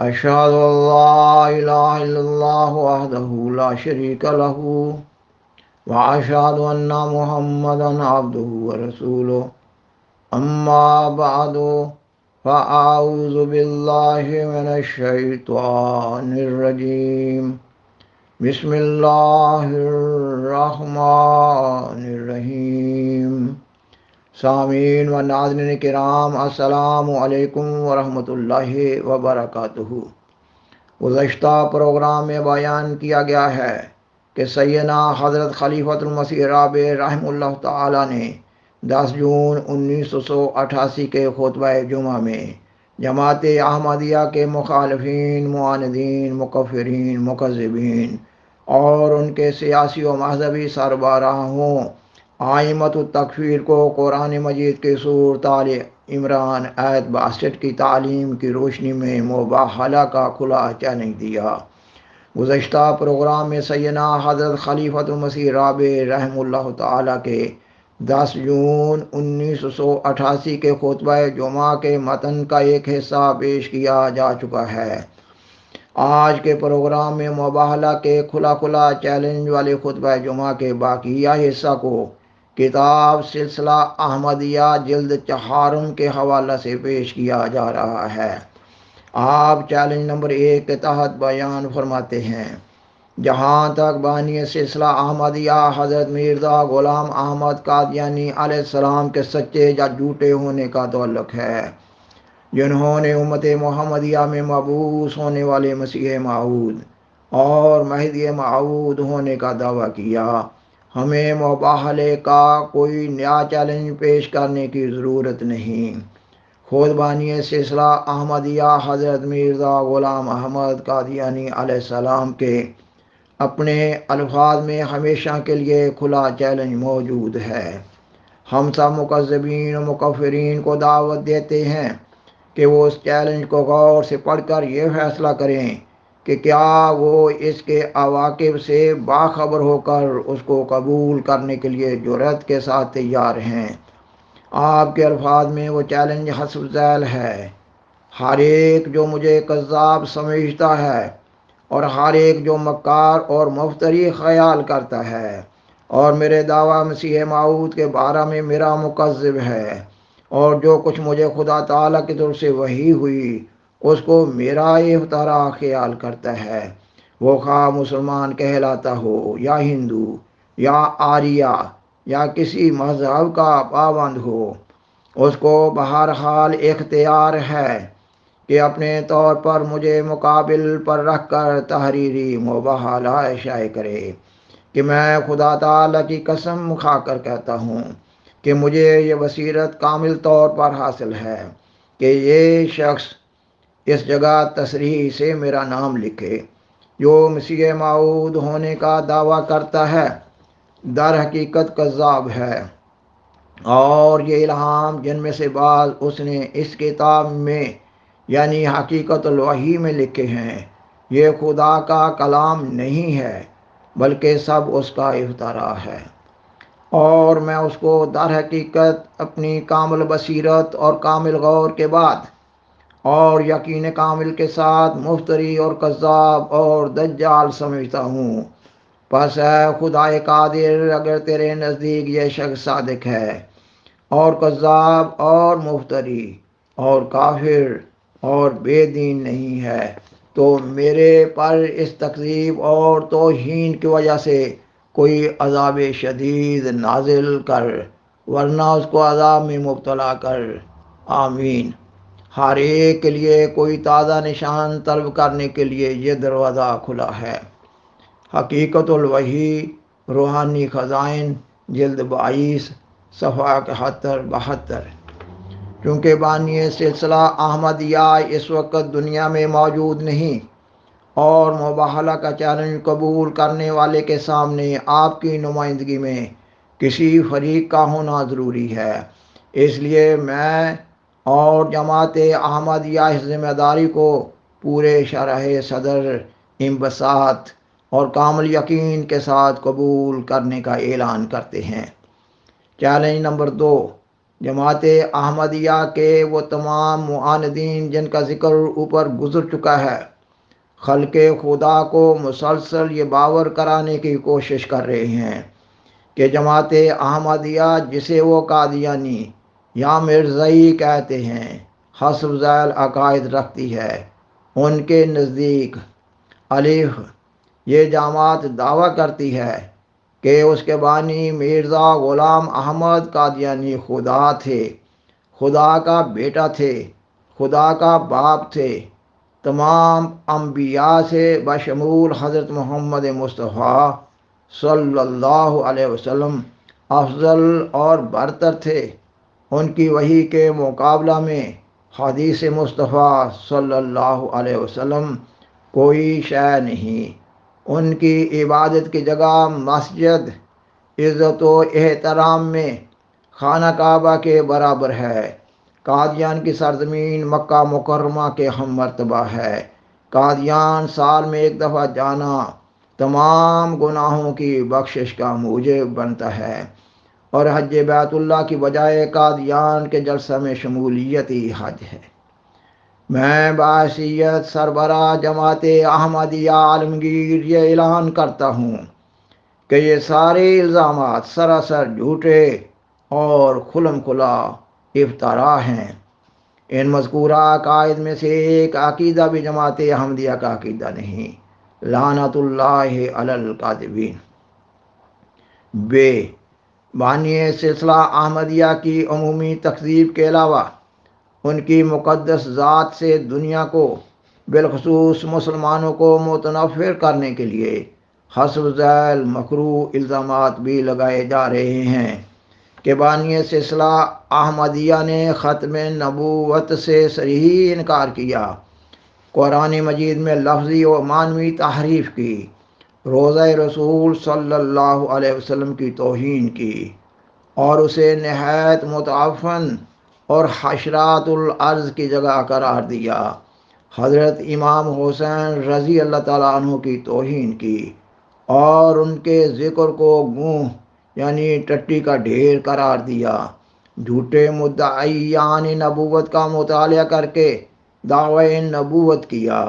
أشهد أن لا إله إلا الله وحده لا شريك له وأشهد أن محمدا عبده ورسوله أما بعد فأعوذ بالله من الشيطان الرجيم بسم الله الرحمن الرحیم۔ سامعین و ناظرین کرام، السلام علیکم ورحمۃ اللہ وبرکاتہ۔ گزشتہ پروگرام میں بیان کیا گیا ہے کہ سیدنا حضرت خلیفۃ المسیح رابع رحمہ اللہ تعالی نے 10 جون 1988 کے خطبہ جمعہ میں جماعت احمدیہ کے مخالفین، معاندین، مکفرین، مکذبین اور ان کے سیاسی و مذہبی سربراہوں آئمۃ التکفیر کو قرآن مجید کی سورۃ آل عمران آیت 62 کی تعلیم کی روشنی میں مباہلہ کا کھلا چیلنج دیا۔ گزشتہ پروگرام میں سیدنا حضرت خلیفۃ المسیح رابع رحمہ اللہ تعالیٰ کے 10 جون 1988 کے خطبہ جمعہ کے متن کا ایک حصہ پیش کیا جا چکا ہے۔ آج کے پروگرام میں مباہلہ کے کھلا چیلنج والے خطبہ جمعہ کے باقیہ حصہ کو کتاب سلسلہ احمدیہ جلد 4 کے حوالہ سے پیش کیا جا رہا ہے۔ آپ چیلنج نمبر 1 کے تحت بیان فرماتے ہیں: جہاں تک بانی سلسلہ احمدیہ حضرت مرزا غلام احمد قادیانی علیہ السلام کے سچے یا جھوٹے ہونے کا تعلق ہے، جنہوں نے امت محمدیہ میں مبعوث ہونے والے مسیح موعود اور مہدی موعود ہونے کا دعویٰ کیا، ہمیں مباہلے کا کوئی نیا چیلنج پیش کرنے کی ضرورت نہیں۔ خود بانی سلسلہ احمدیہ حضرت مرزا غلام احمد قادیانی علیہ السلام کے اپنے الفاظ میں ہمیشہ کے لیے کھلا چیلنج موجود ہے۔ ہم سب مکذبین و مکفرین کو دعوت دیتے ہیں کہ وہ اس چیلنج کو غور سے پڑھ کر یہ فیصلہ کریں کہ کیا وہ اس کے عواقب سے باخبر ہو کر اس کو قبول کرنے کے لیے جرأت کے ساتھ تیار ہیں۔ آپ کے الفاظ میں وہ چیلنج حسب ذیل ہے: ہر ایک جو مجھے کذاب سمجھتا ہے، اور ہر ایک جو مکار اور مفتری خیال کرتا ہے اور میرے دعویٰ مسیح موعود کے بارے میں میرا مکذب ہے، اور جو کچھ مجھے خدا تعالیٰ کی طرف سے وحی ہوئی اس کو میرا افطرا خیال کرتا ہے، وہ خواہ مسلمان کہلاتا ہو یا ہندو یا آریہ یا کسی مذہب کا پابند ہو، اس کو بہرحال اختیار ہے کہ اپنے طور پر مجھے مقابل پر رکھ کر تحریری مباہلہ شائع کرے کہ میں خدا تعالیٰ کی قسم کھا کر کہتا ہوں کہ مجھے یہ بصیرت کامل طور پر حاصل ہے کہ یہ شخص اس جگہ تصریح سے میرا نام لکھے جو مسیح موعود ہونے کا دعویٰ کرتا ہے، در حقیقت کذاب ہے، اور یہ الہام جن میں سے بعض اس نے اس کتاب میں یعنی حقیقت الوحی میں لکھے ہیں، یہ خدا کا کلام نہیں ہے بلکہ سب اس کا افطرا ہے، اور میں اس کو در حقیقت اپنی کامل بصیرت اور کامل غور کے بعد اور یقین کامل کے ساتھ مفتری اور کذاب اور دجال سمجھتا ہوں۔ پس اے خدائے قادر، اگر تیرے نزدیک یہ شخص صادق ہے اور کذاب اور مفتری اور کافر اور بے دین نہیں ہے تو میرے پر اس تکذیب اور توہین کی وجہ سے کوئی عذاب شدید نازل کر، ورنہ اس کو عذاب میں مبتلا کر۔ آمین۔ ہر ایک کے لیے کوئی تازہ نشان طلب کرنے کے لیے یہ دروازہ کھلا ہے۔ حقیقت الوحی روحانی خزائن جلد 22 صفحہ 71-72۔ چونکہ بانی سلسلہ احمدیہ اس وقت دنیا میں موجود نہیں اور مباہلہ کا چیلنج قبول کرنے والے کے سامنے آپ کی نمائندگی میں کسی فریق کا ہونا ضروری ہے، اس لیے میں اور جماعت احمدیہ اس ذمہ داری کو پورے شرح صدر، انبساط اور کامل یقین کے ساتھ قبول کرنے کا اعلان کرتے ہیں۔ چیلنج نمبر 2: جماعت احمدیہ کے وہ تمام معاندین جن کا ذکر اوپر گزر چکا ہے، خلق خدا کو مسلسل یہ باور کرانے کی کوشش کر رہے ہیں کہ جماعت احمدیہ، جسے وہ قادیانی یا مرزائی کہتے ہیں، حسب ذیل عقائد رکھتی ہے۔ ان کے نزدیک الف یہ جماعت دعویٰ کرتی ہے کہ اس کے بانی مرزا غلام احمد قادیانی خدا تھے، خدا کا بیٹا تھے، خدا کا باپ تھے، تمام انبیاء سے بشمول حضرت محمد مصطفیٰ صلی اللہ علیہ وسلم افضل اور برتر تھے۔ ان کی وحی کے مقابلہ میں حدیث مصطفیٰ صلی اللہ علیہ وسلم کوئی شے نہیں۔ ان کی عبادت کی جگہ مسجد عزت و احترام میں خانہ کعبہ کے برابر ہے۔ قادیان کی سرزمین مکہ مکرمہ کے ہم مرتبہ ہے۔ قادیان سال میں ایک دفعہ جانا تمام گناہوں کی بخشش کا موجب بنتا ہے، اور حج بیت اللہ کی بجائے قادیان کے جلسہ میں شمولیت ہی حج ہے۔ میں بحیثیت سربراہ جماعت احمدیہ عالمگیر یہ اعلان کرتا ہوں کہ یہ سارے الزامات سراسر جھوٹے اور کھلم کھلا افطرا ہیں۔ ان مذکورہ عقائد میں سے ایک عقیدہ بھی جماعت احمدیہ کا عقیدہ نہیں۔ لعنت اللہ علی الکاذبین۔ بانی سلسلہ احمدیہ کی عمومی تکذیب کے علاوہ ان کی مقدس ذات سے دنیا کو، بالخصوص مسلمانوں کو متنفر کرنے کے لیے حسب ذیل مکروہ الزامات بھی لگائے جا رہے ہیں کہ بانی سلسلہ احمدیہ نے ختم نبوت سے صریح انکار کیا، قرآن مجید میں لفظی و معنوی تحریف کی، روضہ رسول صلی اللہ علیہ وسلم کی توہین کی، اور اسے نہایت متعفن اور حشرات الارض کی جگہ قرار دیا، حضرت امام حسین رضی اللہ تعالیٰ عنہ کی توہین کی، اور ان کے ذکر کو گونہ یعنی ٹٹی کا ڈھیر قرار دیا، جھوٹے مدعیان نبوت کا مطالعہ کر کے دعوی نبوت کیا،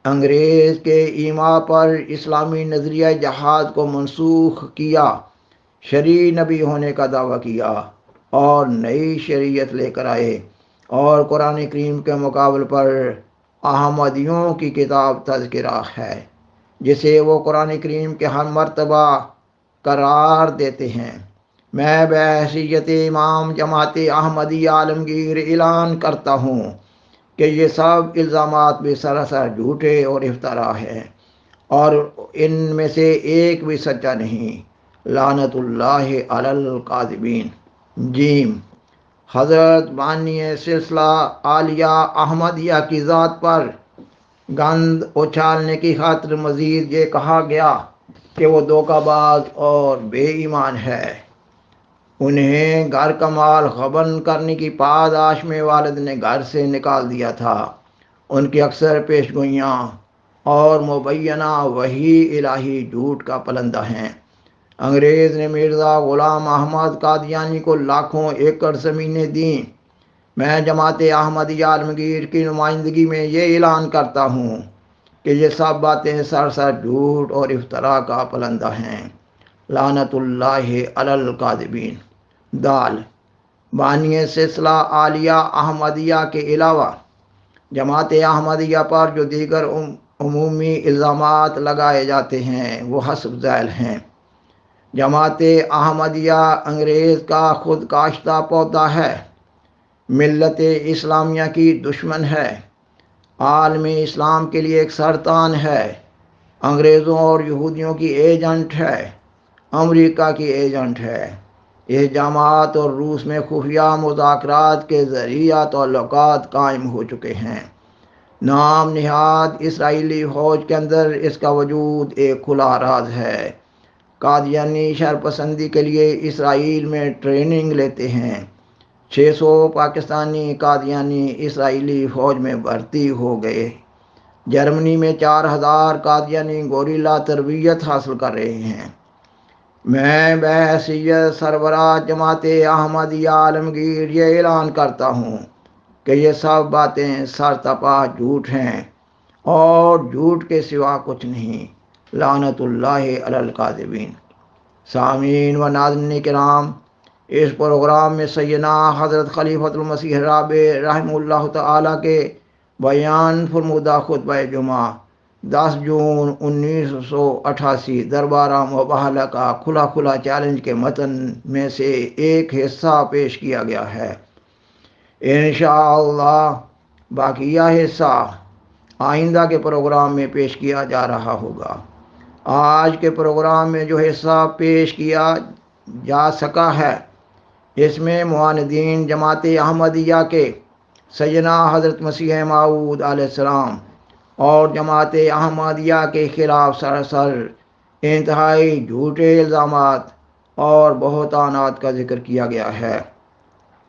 انگریز کے ایما پر اسلامی نظریہ جہاد کو منسوخ کیا، شرعی نبی ہونے کا دعویٰ کیا اور نئی شریعت لے کر آئے، اور قرآن کریم کے مقابل پر احمدیوں کی کتاب تذکرہ ہے، جسے وہ قرآن کریم کے ہر مرتبہ قرار دیتے ہیں۔ میں بحیثیت امام جماعت احمدیہ عالمگیر اعلان کرتا ہوں کہ یہ سب الزامات بھی سراسر جھوٹے اور افطرا ہیں، اور ان میں سے ایک بھی سچا نہیں۔ لعنت اللہ علی الکاذبین۔ حضرت بانی سلسلہ عالیہ احمدیہ کی ذات پر گند اچھالنے کی خاطر مزید یہ کہا گیا کہ وہ دھوکہ باز اور بے ایمان ہے۔ انہیں گھر کا مال غبن کرنے کی پاداش میں والد نے گھر سے نکال دیا تھا۔ ان کی اکثر پیش گوئیاں اور مبینہ وحی الہی جھوٹ کا پلندہ ہیں۔ انگریز نے مرزا غلام احمد قادیانی کو لاکھوں ایکڑ زمینیں دیں۔ میں جماعت احمدیہ عالمگیر کی نمائندگی میں یہ اعلان کرتا ہوں کہ یہ سب باتیں سراسر جھوٹ اور افطرا کا پلندہ ہیں۔ لعنت اللہ علی الکاذبین۔ بانی سلسلہ عالیہ احمدیہ کے علاوہ جماعت احمدیہ پر جو دیگر عمومی الزامات لگائے جاتے ہیں وہ حسب ذیل ہیں۔ جماعت احمدیہ انگریز کا خود کاشتہ پودا ہے، ملت اسلامیہ کی دشمن ہے، عالم اسلام کے لیے ایک سرطان ہے، انگریزوں اور یہودیوں کی ایجنٹ ہے، امریکہ کی ایجنٹ ہے۔ یہ جماعت اور روس میں خفیہ مذاکرات کے ذریعہ تعلقات قائم ہو چکے ہیں۔ نام نہاد اسرائیلی فوج کے اندر اس کا وجود ایک کھلا راز ہے۔ قادیانی شرپسندی کے لیے اسرائیل میں ٹریننگ لیتے ہیں۔ 600 پاکستانی قادیانی اسرائیلی فوج میں بھرتی ہو گئے۔ جرمنی میں 4000 قادیانی گوریلا تربیت حاصل کر رہے ہیں۔ میں بحیثیت سربراہ جماعت احمدیہ عالمگیر یہ اعلان کرتا ہوں کہ یہ سب باتیں سرتپا جھوٹ ہیں اور جھوٹ کے سوا کچھ نہیں۔ لعنت اللہ علی الکاذبین۔ سامعین و ناظرین کرام، اس پروگرام میں سیدنا حضرت خلیفۃ المسیح الرابع رحمہ اللہ تعالیٰ کے بیان فرمودہ خطبہ جمعہ 10 جون 1988 دربارہ مباحلہ کا کھلا چیلنج کے متن میں سے ایک حصہ پیش کیا گیا ہے۔ انشاءاللہ باقیہ حصہ آئندہ کے پروگرام میں پیش کیا جا رہا ہوگا۔ آج کے پروگرام میں جو حصہ پیش کیا جا سکا ہے، اس میں معاندین جماعت احمدیہ کے سیدنا حضرت مسیح موعود علیہ السلام اور جماعت احمدیہ کے خلاف سراسر انتہائی جھوٹے الزامات اور بہتانات کا ذکر کیا گیا ہے۔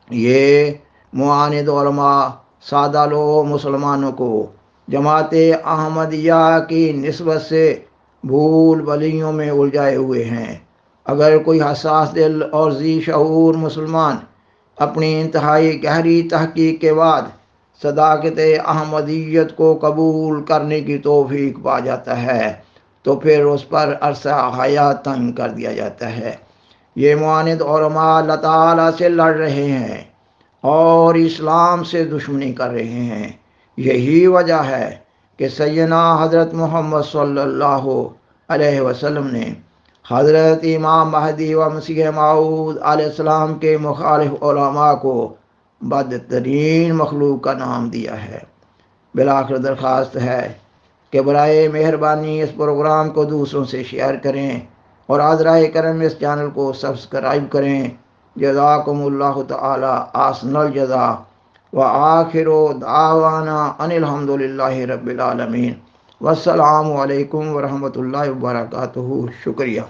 یہ معاند علماء سادہ لوگ مسلمانوں کو جماعت احمدیہ کی نسبت سے بھول بھلیوں میں الجھائے ہوئے ہیں۔ اگر کوئی حساس دل اور ذی شعور مسلمان اپنی انتہائی گہری تحقیق کے بعد صداقت احمدیت کو قبول کرنے کی توفیق پا جاتا ہے تو پھر اس پر عرصہ حیات تنگ کر دیا جاتا ہے۔ یہ معاند علماء اللہ تعالیٰ سے لڑ رہے ہیں اور اسلام سے دشمنی کر رہے ہیں۔ یہی وجہ ہے کہ سیدنا حضرت محمد صلی اللہ علیہ وسلم نے حضرت امام مہدی و مسیح موعود علیہ السلام کے مخالف علماء کو بدترین مخلوق کا نام دیا ہے۔ بالآخر درخواست ہے کہ برائے مہربانی اس پروگرام کو دوسروں سے شیئر کریں اور حضرہ کرم اس چینل کو سبسکرائب کریں۔ جزاکم اللہ تعالی احسن الجزا وآخر دعوانا ان الحمد للہ رب العالمین۔ والسلام علیکم ورحمۃ اللہ وبرکاتہ۔ شکریہ۔